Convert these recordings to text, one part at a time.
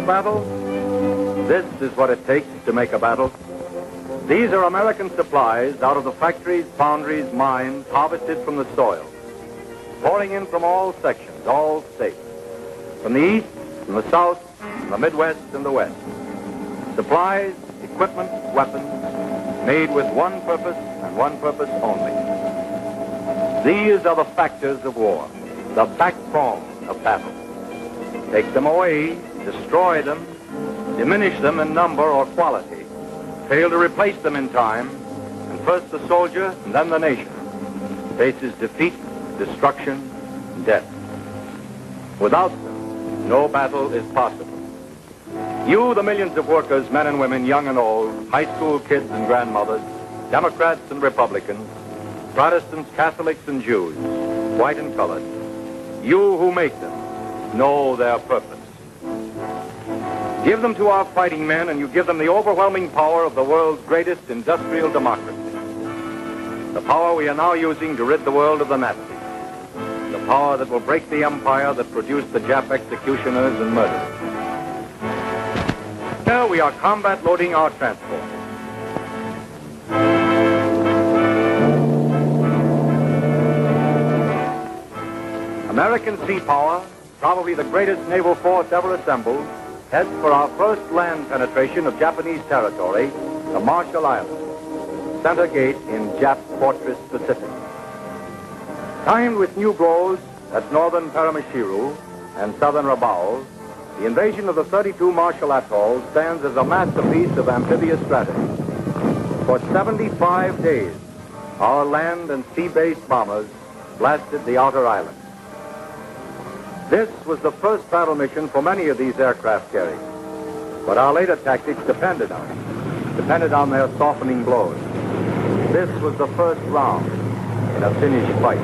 a battle? This is what it takes to make a battle. These are American supplies out of the factories, foundries, mines, harvested from the soil, pouring in from all sections, all states, from the east, from the south, from the Midwest and the West. Supplies, equipment, weapons, made with one purpose and one purpose only. These are the factors of war, the backbone of battle. Take them away, destroy them, diminish them in number or quality, fail to replace them in time, and first the soldier and then the nation faces defeat, destruction, and death. Without them, no battle is possible. You, the millions of workers, men and women, young and old, high school kids and grandmothers, Democrats and Republicans, Protestants, Catholics and Jews, white and colored, you who make them know their purpose. Give them to our fighting men and you give them the overwhelming power of the world's greatest industrial democracy. The power we are now using to rid the world of the Nazis. The power that will break the empire that produced the Jap executioners and murderers. Here we are combat loading our transport. American sea power, probably the greatest naval force ever assembled, heads for our first land penetration of Japanese territory, the Marshall Islands, center gate in Jap Fortress Pacific. Timed with new blows at northern Paramashiru and southern Rabaul, the invasion of the 32 Marshall Atolls stands as a masterpiece of amphibious strategy. For 75 days, our land and sea-based bombers blasted the outer islands. This was the first battle mission for many of these aircraft carriers, but our later tactics depended on their softening blows. This was the first round in a finished fight.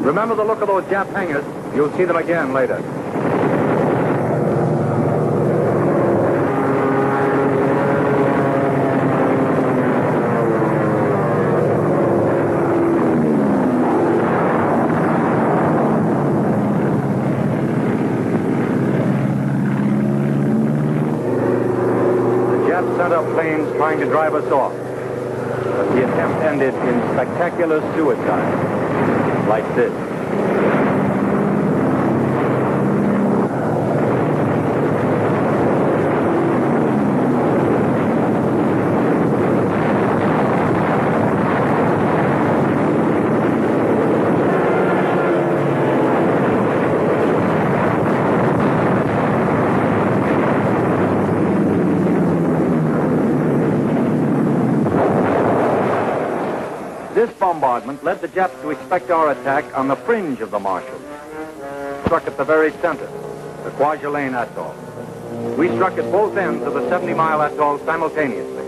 Remember the look of those Jap hangars? You'll see them again later. Sent up planes trying to drive us off, but the attempt ended in spectacular suicide, like this. This bombardment led the Japs to expect our attack on the fringe of the Marshalls. Struck at the very center, the Kwajalein Atoll. We struck at both ends of the 70-mile atoll simultaneously.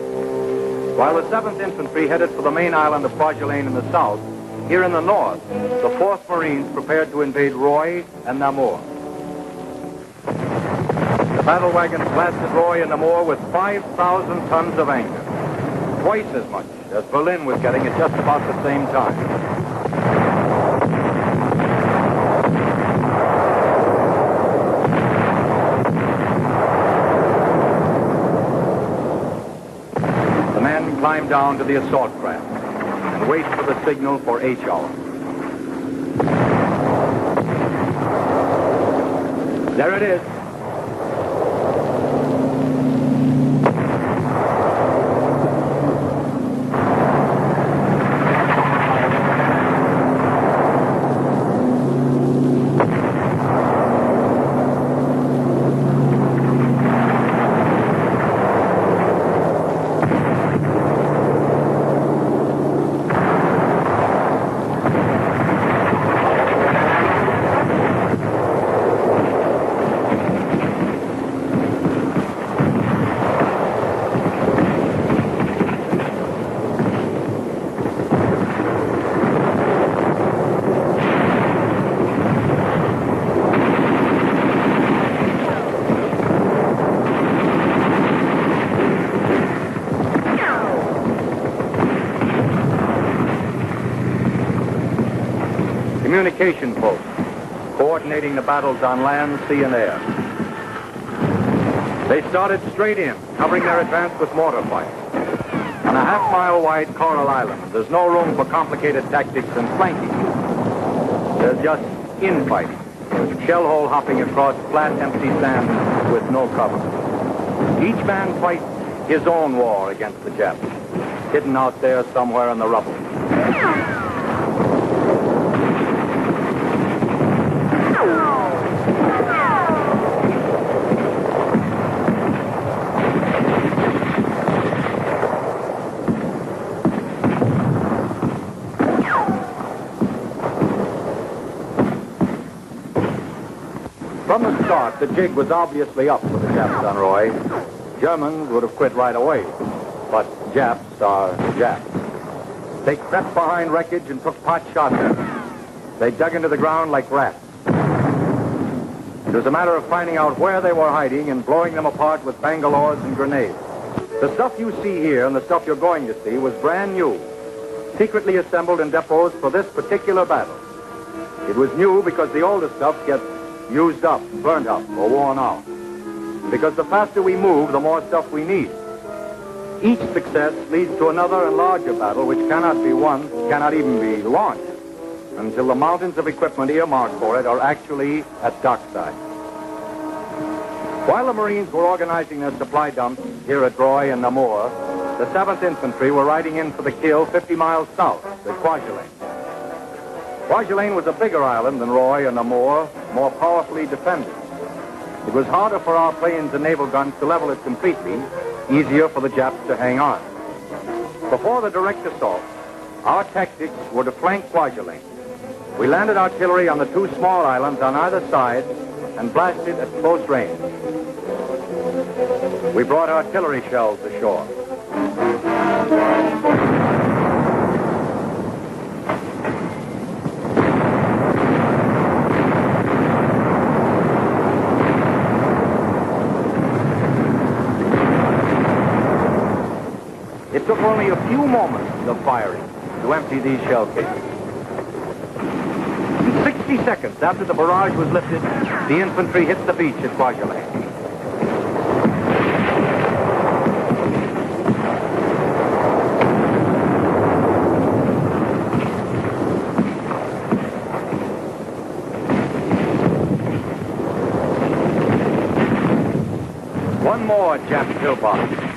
While the 7th Infantry headed for the main island of Kwajalein in the south, here in the north, the 4th Marines prepared to invade Roy and Namur. The battle wagons blasted Roy and Namur with 5,000 tons of anger, twice as much as Berlin was getting at just about the same time. The men climbed down to the assault craft and wait for the signal for H hour. There it is. communication posts, coordinating the battles on land, sea, and air. They started straight in, covering their advance with mortar fire. On a half-mile-wide coral island, there's no room for complicated tactics and flanking. There's just infighting, shell hole hopping across flat, empty sand with no cover. Each man fights his own war against the Japs, hidden out there somewhere in the rubble. From the start, the jig was obviously up for the Japs on Roy. Germans would have quit right away, but Japs are Japs. They crept behind wreckage and took pot shots at them. They dug into the ground like rats. It was a matter of finding out where they were hiding and blowing them apart with bangalores and grenades. The stuff you see here and the stuff you're going to see was brand new, secretly assembled in depots for this particular battle. It was new because the older stuff gets used up, burnt up, or worn out. Because the faster we move, the more stuff we need. Each success leads to another and larger battle which cannot be won, cannot even be launched, until the mountains of equipment earmarked for it are actually at dockside. While the Marines were organizing their supply dumps here at Roy and Namur, the 7th Infantry were riding in for the kill 50 miles south at Kwajalein. Kwajalein was a bigger island than Roy and Namur, more powerfully defended. It was harder for our planes and naval guns to level it completely, easier for the Japs to hang on. Before the direct assault, our tactics were to flank Kwajalein. We landed artillery on the two small islands on either side and blasted at close range. We brought artillery shells ashore. It took only a few moments of firing to empty these shell cases. In 60 seconds after the barrage was lifted, the infantry hit the beach at Kwajalein. One more Jap pillbox.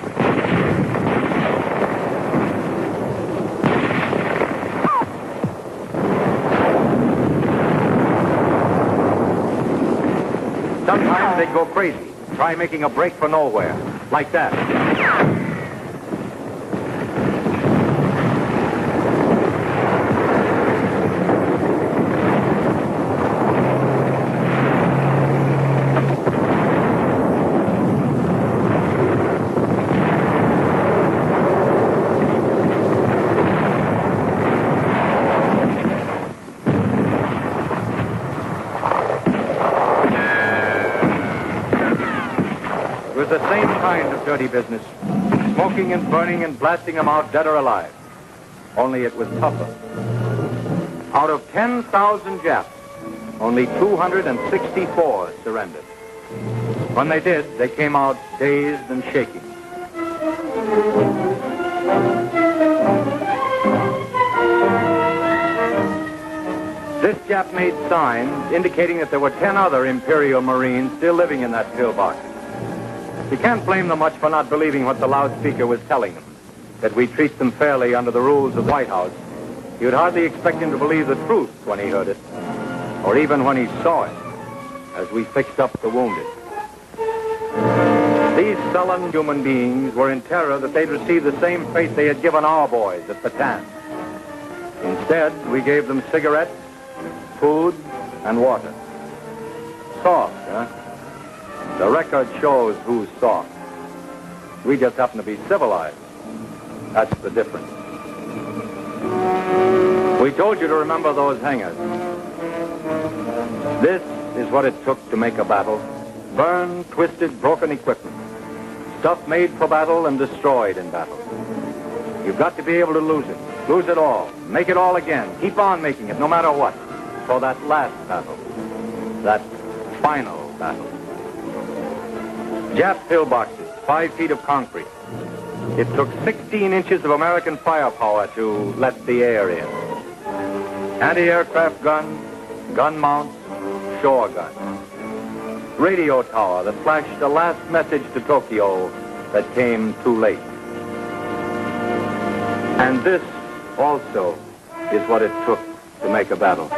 Sometimes they'd go crazy, try making a break for nowhere, like that. It was the same kind of dirty business, smoking and burning and blasting them out dead or alive. Only it was tougher. Out of 10,000 Japs, only 264 surrendered. When they did, they came out dazed and shaking. This Jap made signs indicating that there were 10 other Imperial Marines still living in that pillbox. You can't blame them much for not believing what the loudspeaker was telling them, that we treat them fairly under the rules of the White House. You'd hardly expect him to believe the truth when he heard it, or even when he saw it, as we fixed up the wounded. These sullen human beings were in terror that they'd receive the same fate they had given our boys at Bataan. Instead, we gave them cigarettes, food, and water. Soft, huh? The record shows who's soft. We just happen to be civilized. That's the difference. We told you to remember those hangars. This is what it took to make a battle. Burned, twisted, broken equipment. Stuff made for battle and destroyed in battle. You've got to be able to lose it. Lose it all. Make it all again. Keep on making it, no matter what. for that last battle, that final battle. Jap pillboxes, 5 feet of concrete. It took 16 inches of American firepower to let the air in. Anti-aircraft guns, gun mounts, shore guns. Radio tower that flashed a last message to Tokyo that came too late. And this also is what it took to make a battle.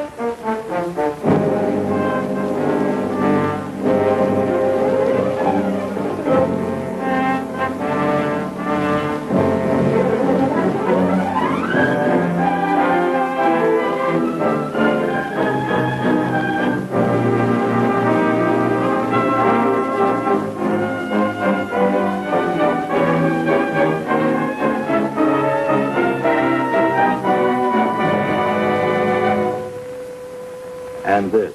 And this.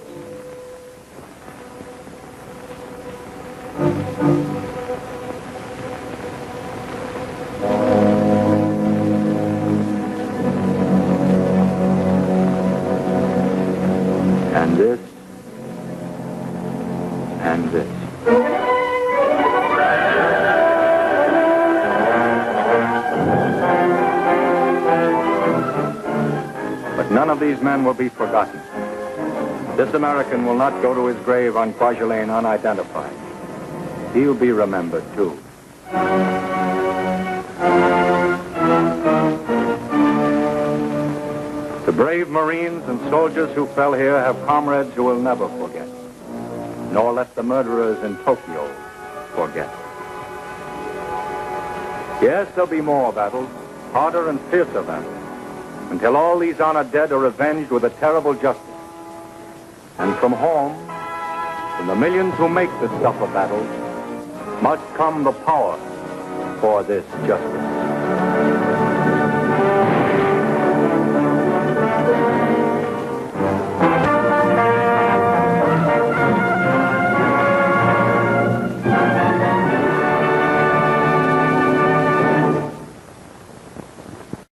And this. And this. But none of these men will be forgotten. This American will not go to his grave on Kwajalein unidentified. He'll be remembered, too. The brave Marines and soldiers who fell here have comrades who will never forget, nor let the murderers in Tokyo forget. Yes, there'll be more battles, harder and fiercer battles, until all these honored dead are avenged with a terrible justice. And from home, from the millions who make this stuff of battle, must come the power for this justice.